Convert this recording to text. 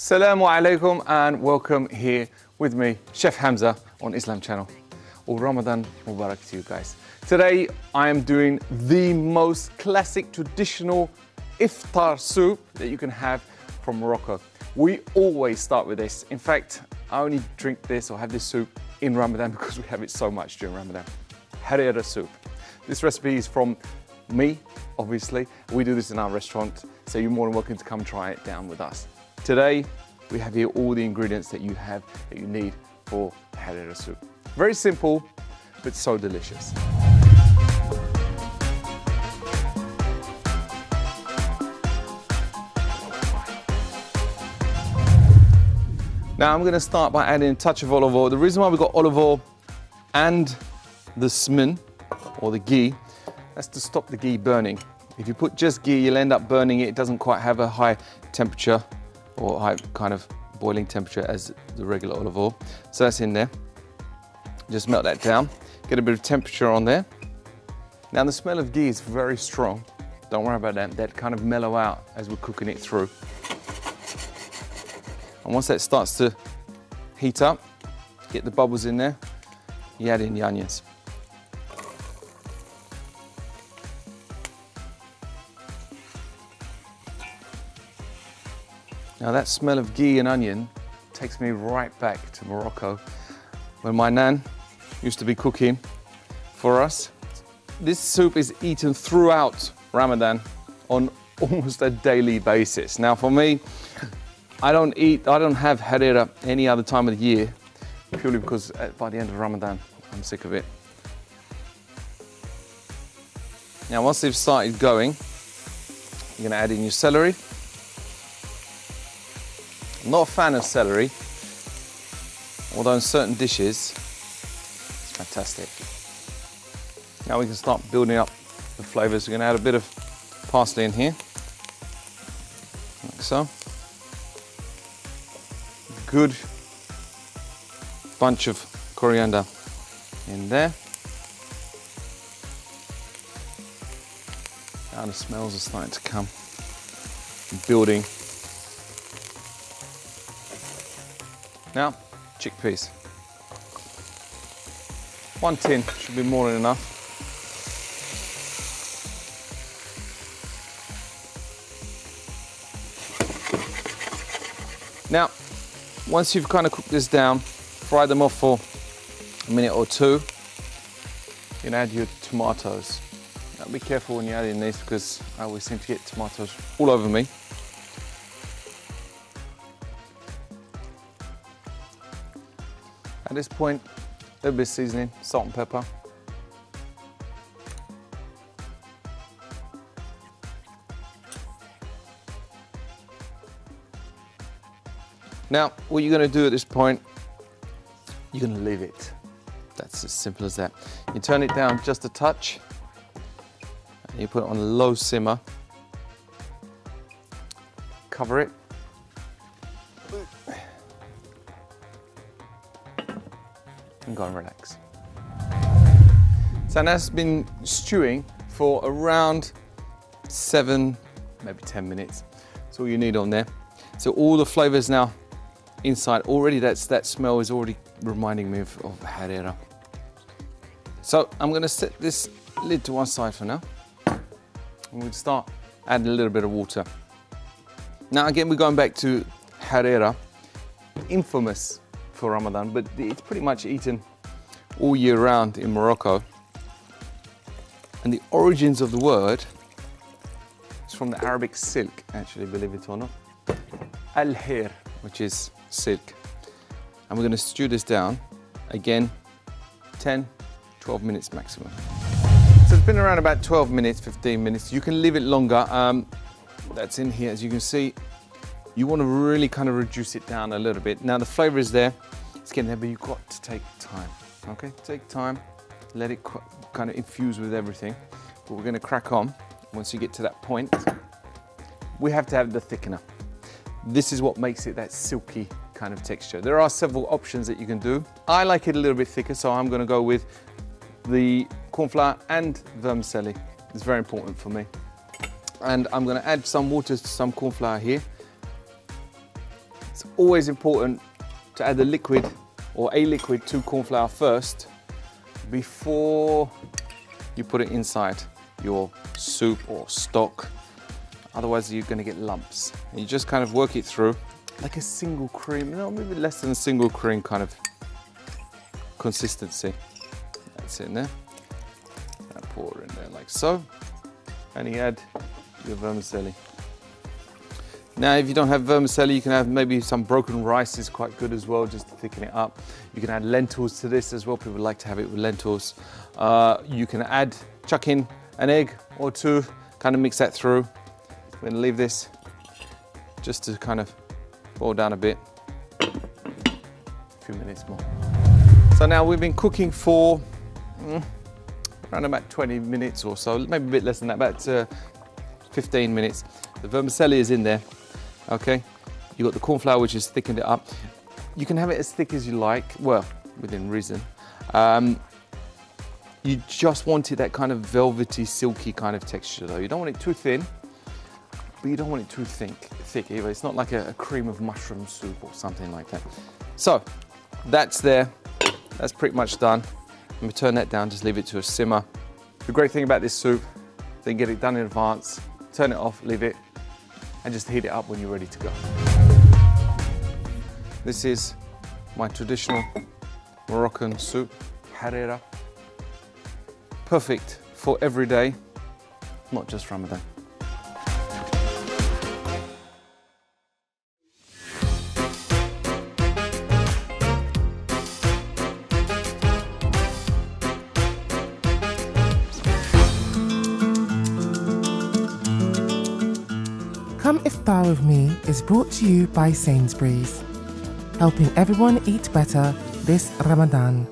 Assalamu alaikum and welcome here with me, Chef Hamza on Islam Channel. All Ramadan Mubarak to you guys. Today I am doing the most classic traditional iftar soup that you can have from Morocco. We always start with this. In fact, I only drink this or have this soup in Ramadan because we have it so much during Ramadan. Harira soup. This recipe is from me, obviously. We do this in our restaurant, so you're more than welcome to come try it down with us. Today, we have here all the ingredients that you need for Harira soup. Very simple, but so delicious. Now I'm going to start by adding a touch of olive oil. The reason why we've got olive oil and the smin, or the ghee, that's to stop the ghee burning. If you put just ghee, you'll end up burning it. It doesn't quite have a high temperature or high kind of boiling temperature as the regular olive oil. So that's in there. Just melt that down. Get a bit of temperature on there. Now the smell of ghee is very strong. Don't worry about that. That kind of mellow out as we're cooking it through. And once that starts to heat up, get the bubbles in there, you add in the onions. Now that smell of ghee and onion takes me right back to Morocco when my nan used to be cooking for us. This soup is eaten throughout Ramadan on almost a daily basis. Now for me, I don't have harira any other time of the year, purely because by the end of Ramadan, I'm sick of it. Now once they've started going, you're gonna add in your celery. I'm not a fan of celery, although in certain dishes, it's fantastic. Now we can start building up the flavors. We're gonna add a bit of parsley in here, like so. Good bunch of coriander in there. Now the smells are starting to come, building. Now, chickpeas. 1 tin should be more than enough. Now, once you've kind of cooked this down, fry them off for a minute or two, you can add your tomatoes. Now, be careful when you're adding these because I always seem to get tomatoes all over me. At this point, a little bit of seasoning, salt and pepper. Now, what you're going to do at this point, you're going to leave it. That's as simple as that. You turn it down just a touch, and you put it on a low simmer. Cover it. And go and relax. So now it's been stewing for around 7, maybe 10 minutes. That's all you need on there. So all the flavors now inside, already that smell is already reminding me of harira. So I'm gonna set this lid to one side for now. And we'll start adding a little bit of water. Now again, we're going back to harira, infamous for Ramadan, but it's pretty much eaten all year round in Morocco. And the origins of the word is from the Arabic silk, actually, believe it or not. Al-hir, which is silk. And we're going to stew this down, again, 10, 12 minutes maximum. So it's been around about 12 minutes, 15 minutes. You can leave it longer. That's in here, as you can see. You want to really kind of reduce it down a little bit. Now the flavor is there, it's getting there, but you've got to take time, okay? Take time, let it kind of infuse with everything. But we're gonna crack on. Once you get to that point, we have to have the thickener. This is what makes it that silky kind of texture. There are several options that you can do. I like it a little bit thicker, so I'm gonna go with the corn flour and vermicelli. It's very important for me. And I'm gonna add some water to some corn flour here. It's always important to add the liquid or a liquid to corn flour first before you put it inside your soup or stock. Otherwise you're going to get lumps. And you just kind of work it through like a single cream, maybe less than a single cream kind of consistency. That's it in there. And pour it in there like so. And you add your vermicelli. Now, if you don't have vermicelli, you can have maybe some broken rice is quite good as well, just to thicken it up. You can add lentils to this as well. People like to have it with lentils. You can chuck in an egg or two, kind of mix that through. We're gonna leave this just to kind of boil down a bit. A few minutes more. So now we've been cooking for around about 20 minutes or so, maybe a bit less than that, about 15 minutes. The vermicelli is in there, okay? You got the corn flour, which has thickened it up. You can have it as thick as you like, well, within reason. You just wanted that kind of velvety, silky kind of texture though. You don't want it too thin, but you don't want it too thick either. It's not like a cream of mushroom soup or something like that. So, that's there. That's pretty much done. I'm gonna turn that down, just leave it to a simmer. The great thing about this soup, they can get it done in advance, turn it off, leave it, and just heat it up when you're ready to go. This is my traditional Moroccan soup, Harira. Perfect for every day, not just Ramadan. Come Iftar with Me is brought to you by Sainsbury's, helping everyone eat better this Ramadan.